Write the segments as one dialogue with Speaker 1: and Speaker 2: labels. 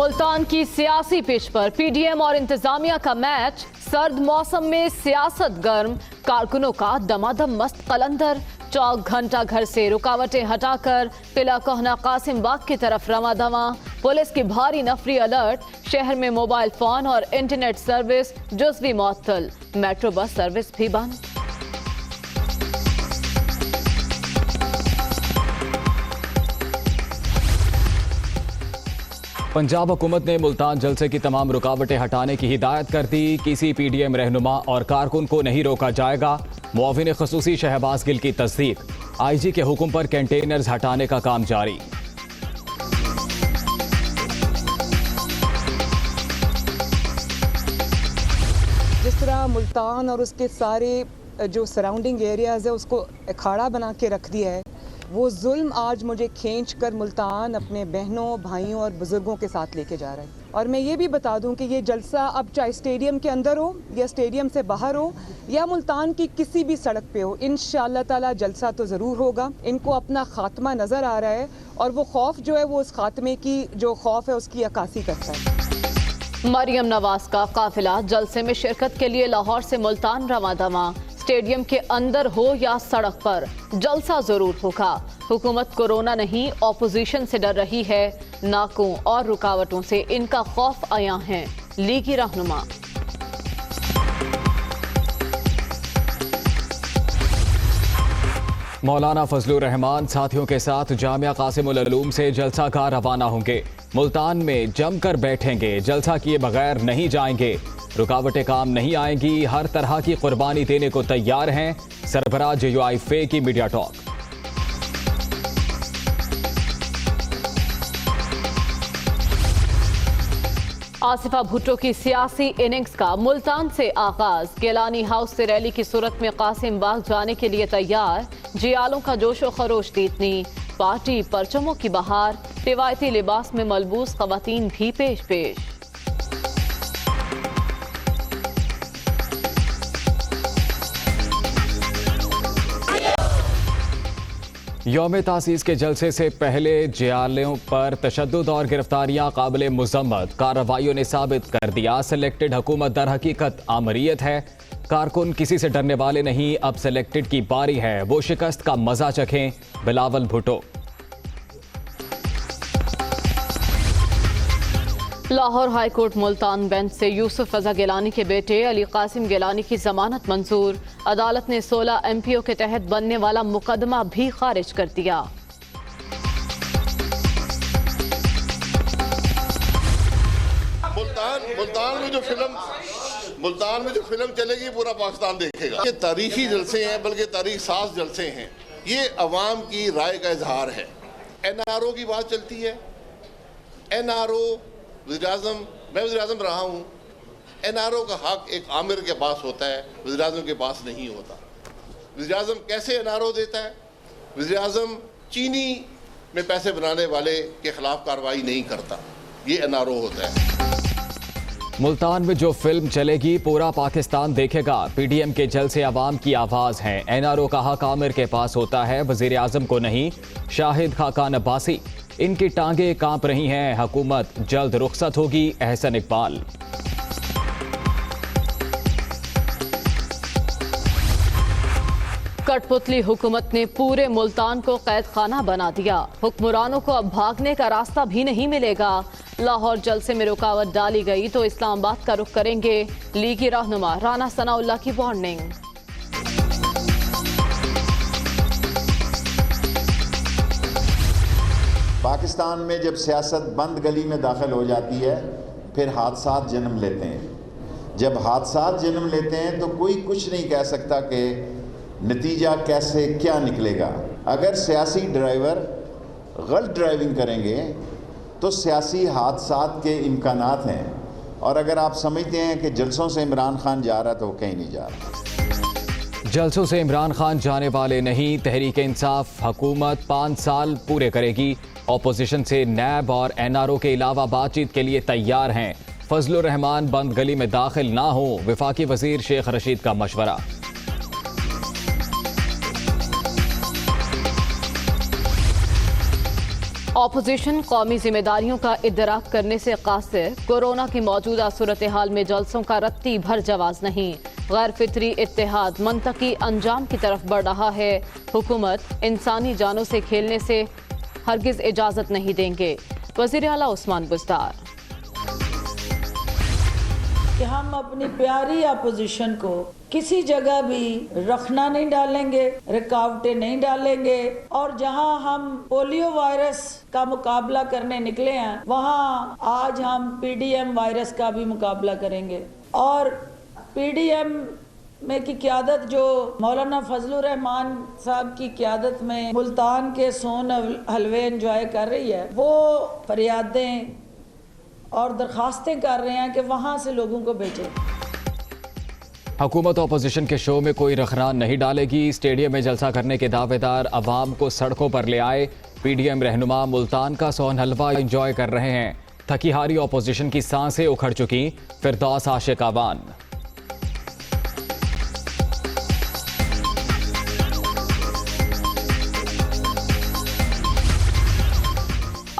Speaker 1: मुल्तान की सियासी पिच पर पीडीएम और इंतजामिया का मैच। सर्द मौसम में सियासत गर्म, कारकुनों का दमादम मस्त कलंदर। चौक घंटा घर से रुकावटें हटाकर किला कोहना कासिम बाग की तरफ रवां दवा। पुलिस की भारी नफरी अलर्ट। शहर में मोबाइल फोन और इंटरनेट सर्विस जुज़वी मुअत्तल। मेट्रो बस सर्विस भी बंद।
Speaker 2: पंजाब हुकूमत ने मुल्तान जलसे की तमाम रुकावटें हटाने की हिदायत कर दी। किसी पीडीएम रहनुमा और कारकुन को नहीं रोका जाएगा। मुआविन खसूसी शहबाज गिल की तस्दीक। आईजी के हुक्म पर कंटेनर्स हटाने का काम जारी।
Speaker 3: जिस तरह मुल्तान और उसके सारे जो सराउंडिंग एरियाज़ है उसको अखाड़ा बना के रख दिया है, वो जुल्म आज मुझे खींच कर मुल्तान अपने बहनों, भाइयों और बुज़ुर्गों के साथ लेके जा रहा है। और मैं ये भी बता दूं कि ये जलसा अब चाहे स्टेडियम के अंदर हो या स्टेडियम से बाहर हो या मुल्तान की किसी भी सड़क पे हो, इंशाअल्लाह ताला जलसा तो ज़रूर होगा। इनको अपना खात्मा नज़र आ रहा है और वो खौफ जो है वो उस खात्मे की जो खौफ है उसकी अक्कासी करता है।
Speaker 1: मरियम नवाज का काफिला जलसे में शिरकत के लिए लाहौर से मुल्तान रवां दवा। स्टेडियम के अंदर हो या सड़क पर जलसा जरूर होगा। हुकूमत कोरोना नहीं ऑपोजिशन से डर रही है। नाकों और रुकावटों से इनका खौफ आया है। लीगी रहनुमा।
Speaker 2: मौलाना फजलुर रहमान साथियों के साथ जामिया कासिमुल उलूम से जलसा का रवाना होंगे। मुल्तान में जमकर बैठेंगे, जलसा किए बगैर नहीं जाएंगे। रुकावटें काम नहीं आएंगी, हर तरह की कुर्बानी देने को तैयार हैं। सरबराह JUIFA की मीडिया टॉक।
Speaker 1: आसिफा भुट्टो की सियासी इनिंग्स का मुल्तान से आगाज। गिलानी हाउस से रैली की सूरत में कासिम बाग जाने के लिए तैयार। जियालों का जोशो खरोश दीतनी। पार्टी परचमों की बहार। रिवायती लिबास में मलबूस खवातीन भी पेश पेश।
Speaker 2: यौम तासीस के जलसे से पहले जियालों पर तशद्दुद और गिरफ्तारियां काबिल मुज़म्मत। कार्रवाइयों ने साबित कर दिया सिलेक्टेड हुकूमत दर हकीकत आमरीयत है। कारकुन किसी से डरने वाले नहीं, अब सिलेक्टेड की बारी है, वो शिकस्त का मजा चखें। Bilawal Bhutto.
Speaker 1: Lahore high court Multan bench से यूसुफ रजा गिलानी के बेटे अली कासिम गिलानी की जमानत मंजूर। अदालत ने 16 MPO के तहत बनने वाला मुकदमा भी खारिज कर दिया।
Speaker 4: मुल्तान में जो फिल्म चलेगी पूरा पाकिस्तान देखेगा। ये तारीखी जलसे हैं, बल्कि तारीख साज जलसे हैं। ये अवाम की राय का इजहार है। NRO की बात चलती है। NRO वज़ीर-ए-आज़म, मैं वज़ीर-ए-आज़म रहा हूँ। NRO का हक एक आमिर के पास होता है, वज़ीर-ए-आज़म के पास नहीं होता। वज़ीर-ए-आज़म कैसे NRO देता है? वज़ीर-ए-आज़म चीनी में पैसे बनाने वाले के खिलाफ कार्रवाई नहीं करता, ये NRO होता है।
Speaker 2: मुल्तान में जो फिल्म चलेगी पूरा पाकिस्तान देखेगा। पीडीएम के जलसे अवाम की आवाज है। NRO का हक आमिर के पास होता है, वज़ीर-ए-आज़म को नहीं। शाहिद खाकान अब्बासी। इनकी टांगे कांप रही हैं, हुकूमत जल्द रुखसत होगी। एहसन इकबाल।
Speaker 1: कठपुतली हुकूमत ने पूरे मुल्तान को कैद खाना बना दिया। हुक्मरानों को अब भागने का रास्ता भी नहीं मिलेगा। लाहौर जलसे में रुकावट डाली गई तो इस्लामाबाद का रुख करेंगे। लीगी रहनुमा राना सनाउल्लाह की वार्निंग।
Speaker 5: पाकिस्तान में जब सियासत बंद गली में दाखिल हो जाती है फिर हादसात जन्म लेते हैं। जब हादसात जन्म लेते हैं तो कोई कुछ नहीं कह सकता कि नतीजा कैसे क्या निकलेगा। अगर सियासी ड्राइवर गलत ड्राइविंग करेंगे तो सियासी हादसात के इम्कानात हैं। और अगर आप समझते हैं कि जलसों से इमरान खान जा रहा है तो वो कहीं नहीं जा रहा।
Speaker 2: जलसों से इमरान खान जाने वाले नहीं। तहरीक इंसाफ हुकूमत 5 साल पूरे करेगी। ऑपोजिशन से नैब और NRO के अलावा बातचीत के लिए तैयार हैं। फजलुर रहमान बंद गली में दाखिल ना हो, वफाकी वजीर शेख रशीद का मशवरा।
Speaker 1: अपोजिशन कौमी जिम्मेदारियों का इदराक करने से कासिर, कोरोना की मौजूदा सूरत हाल में जलसों का रत्ती भर जवाज नहीं। गैर फितरी इत्तेहाद मंतकी अंजाम की तरफ बढ़ रहा है। हुकूमत इंसानी जानों से खेलने से हरगिज इजाजत नहीं देंगे। वज़ीर आला उस्मान बुज़दार।
Speaker 6: कि हम अपनी प्यारी अपोजिशन को किसी जगह भी रखना नहीं डालेंगे, रुकावटें नहीं डालेंगे, और जहां हम पोलियो वायरस का मुकाबला करने निकले हैं वहां आज हम पीडीएम वायरस का भी मुकाबला करेंगे। और पीडीएम में की क़यादत जो मौलाना फजलुर रहमान साहब की क़यादत में मुल्तान के सोन हलवे एंजॉय कर रही है, वो फरियादें और दरखास्तें कर रहे हैं कि वहाँ से लोगों को भेजें।
Speaker 2: हुकूमत अपोजिशन के शो में कोई रखना नहीं डालेगी। स्टेडियम में जलसा करने के दावेदार अवाम को सड़कों पर ले आए। पीडीएम रहनुमा मुल्तान का सोन हलवा एंजॉय कर रहे हैं। थकी हारी अपोजिशन की सांसें उखड़ चुकी। फिरदौस आशिक आवान।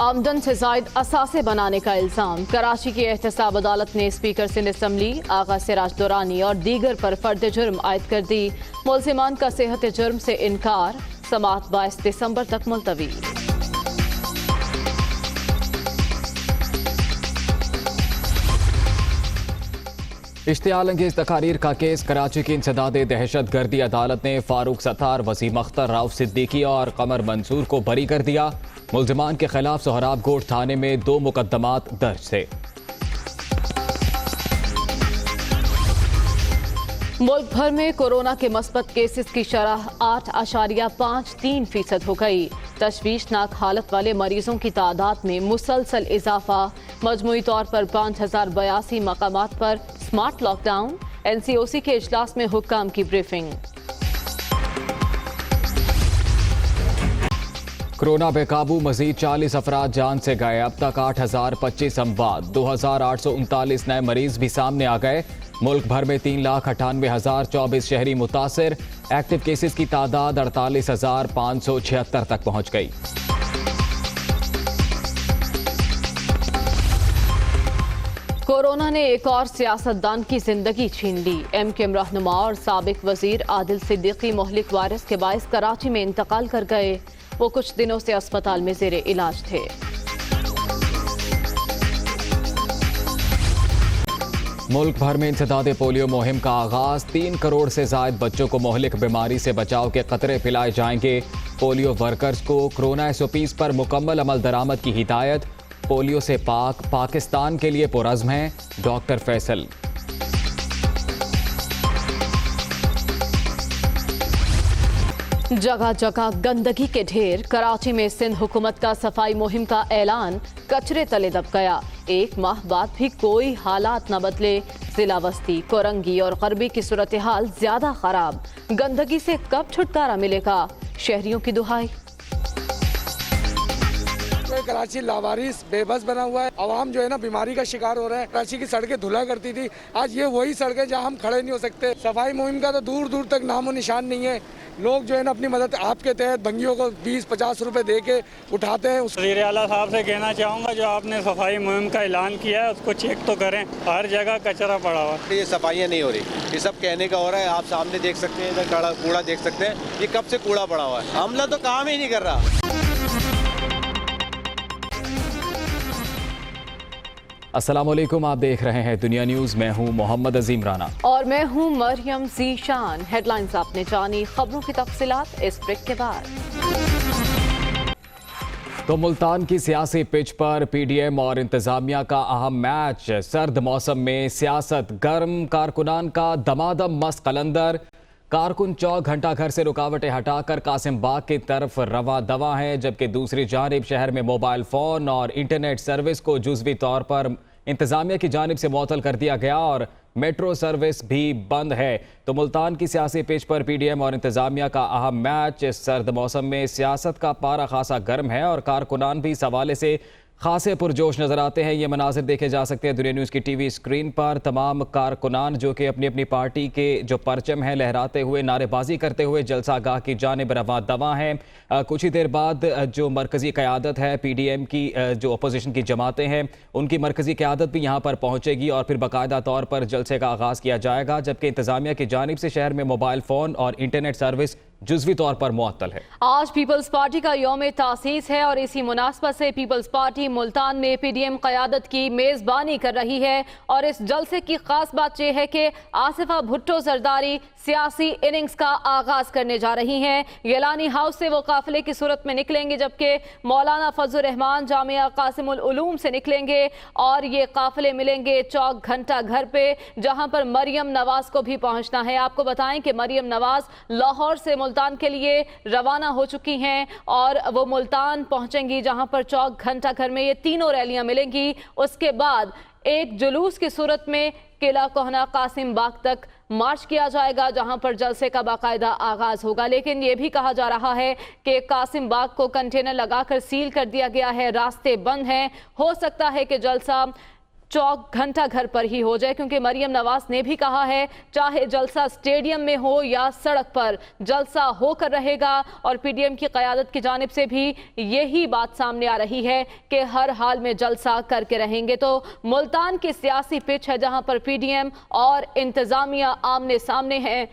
Speaker 1: आमदन से जायद असासे बनाने का इल्जाम। कराची की एहतसाब अदालत ने स्पीकर सिंध असम्बली आगा सिराज दुरानी और दीगर पर फर्द जुर्म आयद कर दी। मुलजिमान का सेहत जुर्म से इनकार। समाअत 22 दिसंबर तक मुलतवी।
Speaker 2: इश्तियाल अंगेज तकारीर का केस। कराची की इंसदादे दहशत गर्दी अदालत ने फारूक सत्तार, वसीम अख्तर, राउफ सिद्दीकी और कमर मंसूर को बरी कर दिया। मुल्जिमान के खिलाफ सोहराब गोट थाने में 2 मुकदमात दर्ज थे।
Speaker 1: मुल्क भर में कोरोना के मस्बत केसेस की शरह 8.53% हो गई। तशवीशनाक हालत वाले मरीजों की तादाद में मुसलसल इजाफा। मजमूई तौर पर 5082 मकामात पर स्मार्ट लॉकडाउन। NCOC के इजलास में हुक्काम की ब्रीफिंग।
Speaker 2: कोरोना बेकाबू, मजीद 40 अफराद जान से गए। अब तक 8025 अमवात, 2839 नए मरीज भी सामने आ गए। मुल्क भर में 3,98,024 शहरी मुतासिर। एक्टिव केसेस की तादाद 48,576 तक पहुंच गई।
Speaker 1: कोरोना ने एक और सियासतदान की जिंदगी छीन ली। MKM रहनुमा और साबिक वजीर आदिल सिद्दीकी मोहलिक वायरस के बायस कराची में इंतकाल कर गए। वो कुछ दिनों से अस्पताल में जेरे इलाज थे।
Speaker 2: मुल्क भर में इंसदादे पोलियो मुहिम का आगाज। 3 करोड़ से ज्यादा बच्चों को मोहलिक बीमारी से बचाव के कतरे पिलाए जाएंगे। पोलियो वर्कर्स को कोरोना SOPs पर मुकम्मल अमल दरामद की हिदायत। पोलियो से पाकिस्तान के लिए पुरज़्म है डॉक्टर फैसल।
Speaker 1: जगह जगह गंदगी के ढेर। कराची में सिंध हुकूमत का सफाई मुहिम का ऐलान। कचरे तले दब गया। 1 माह बाद भी कोई हालात न बदले। जिला वस्ती, कोरंगी और गरबी की सूरत हाल ज्यादा खराब। गंदगी से कब छुटकारा मिलेगा? शहरियों की दुहाई।
Speaker 7: कराची लावारिस बेबस बना हुआ है। आवाम जो है ना बीमारी का शिकार हो रहा है। कराची की सड़कें धुला करती थी, आज ये वही सड़कें जहां हम खड़े नहीं हो सकते। सफाई मुहिम का तो दूर दूर तक नामो निशान नहीं है। लोग जो है ना अपनी मदद आपके तहत भंगियों को 20-50 रुपए दे के उठाते हैं।
Speaker 8: वज़ीर आला साहब से कहना चाहूँगा, जो आपने सफाई मुहिम का ऐलान किया है उसको चेक तो करें। हर जगह कचरा पड़ा हुआ है।
Speaker 9: ये सफाइयाँ नहीं हो रही, ये सब कहने का हो रहा है। आप सामने देख सकते हैं, इधर कूड़ा देख सकते हैं, ये कब से कूड़ा पड़ा हुआ है। अमला तो काम ही नहीं कर रहा।
Speaker 2: अस्सलामुअलैकुम, आप देख रहे हैं दुनिया न्यूज़। मैं हूं मोहम्मद अजीम राना
Speaker 1: और मैं हूं मरियम ज़ीशान। हेडलाइंस आपने जानी, खबरों की तफसीलात इस ब्रेक के बाद।
Speaker 2: तो मुल्तान की सियासी पिच पर पीडीएम और इंतजामिया का अहम मैच। सर्द मौसम में सियासत गर्म, कारकुनान का दमादम मस्त कलंदर। कारकुन चौक घंटा घर से रुकावटें हटाकर कासिम बाग की तरफ रवा दवा हैं, जबकि दूसरी जानिब शहर में मोबाइल फ़ोन और इंटरनेट सर्विस को जुज़वी तौर पर इंतज़ामिया की जानिब से मुअत्तल कर दिया गया और मेट्रो सर्विस भी बंद है। तो मुल्तान की सियासी पिच पर पीडीएम और इंतज़ामिया का अहम मैच। इस सर्द मौसम में सियासत का पारा खासा गर्म है और कारकुनान भी इस हवाले से खासे पुरजोश नजर आते हैं। ये मनाजिर देखे जा सकते हैं दुनिया न्यूज़ की टीवी स्क्रीन पर। तमाम कारकुनान जो कि अपनी अपनी पार्टी के जो परचम हैं लहराते हुए नारेबाजी करते हुए जलसागाह की जानिब रवां दवा हैं। कुछ ही देर बाद जो मरकज़ी क़यादत है PDM की, जो अपोजिशन की जमातें हैं, उनकी मरकज़ी क़यादत भी यहाँ पर पहुँचेगी और फिर बाकायदा तौर पर जलसे का आगाज़ किया जाएगा, जबकि इंतज़ामिया की जानिब से शहर में मोबाइल फ़ोन और इंटरनेट सर्विस जुज़वी तौर पर मुअत्तल है।
Speaker 1: आज पीपल्स पार्टी का यौम तासीस है और इसी मुनासबत से पीपल्स पार्टी मुल्तान में PDM क़यादत की मेज़बानी कर रही है। और इस जलसे की खास बात यह है कि आसिफा भुट्टो जरदारी सियासी इनिंग्स का आगाज करने जा रही हैं। गिलानी हाउस से वो काफिले की सूरत में निकलेंगे, जबकि मौलाना फजलुर रहमान जामिया कासिमुल उलूम से निकलेंगे और ये काफिले मिलेंगे चौक घंटा घर पे, जहां पर मरियम नवाज को भी पहुंचना है। आपको बताएं कि मरियम नवाज लाहौर से मुल्तान के लिए रवाना हो चुकी हैं और वो मुल्तान पहुंचेंगी, जहां पर चौक घंटा घर में ये तीनों रैलियां मिलेंगी। उसके बाद एक जुलूस की सूरत में किला कोहना कासिम बाग तक मार्च किया जाएगा, जहां पर जलसे का बाकायदा आगाज होगा। लेकिन ये भी कहा जा रहा है कि कासिम बाग को कंटेनर लगाकर सील कर दिया गया है, रास्ते बंद हैं। हो सकता है कि जलसा चौक घंटा घर पर ही हो जाए, क्योंकि मरियम नवाज ने भी कहा है चाहे जलसा स्टेडियम में हो या सड़क पर, जलसा होकर रहेगा। और PDM की क़यादत की जानिब से भी यही बात सामने आ रही है कि हर हाल में जलसा करके रहेंगे। तो मुल्तान की सियासी पिच है जहां पर PDM और इंतज़ामिया आमने सामने हैं।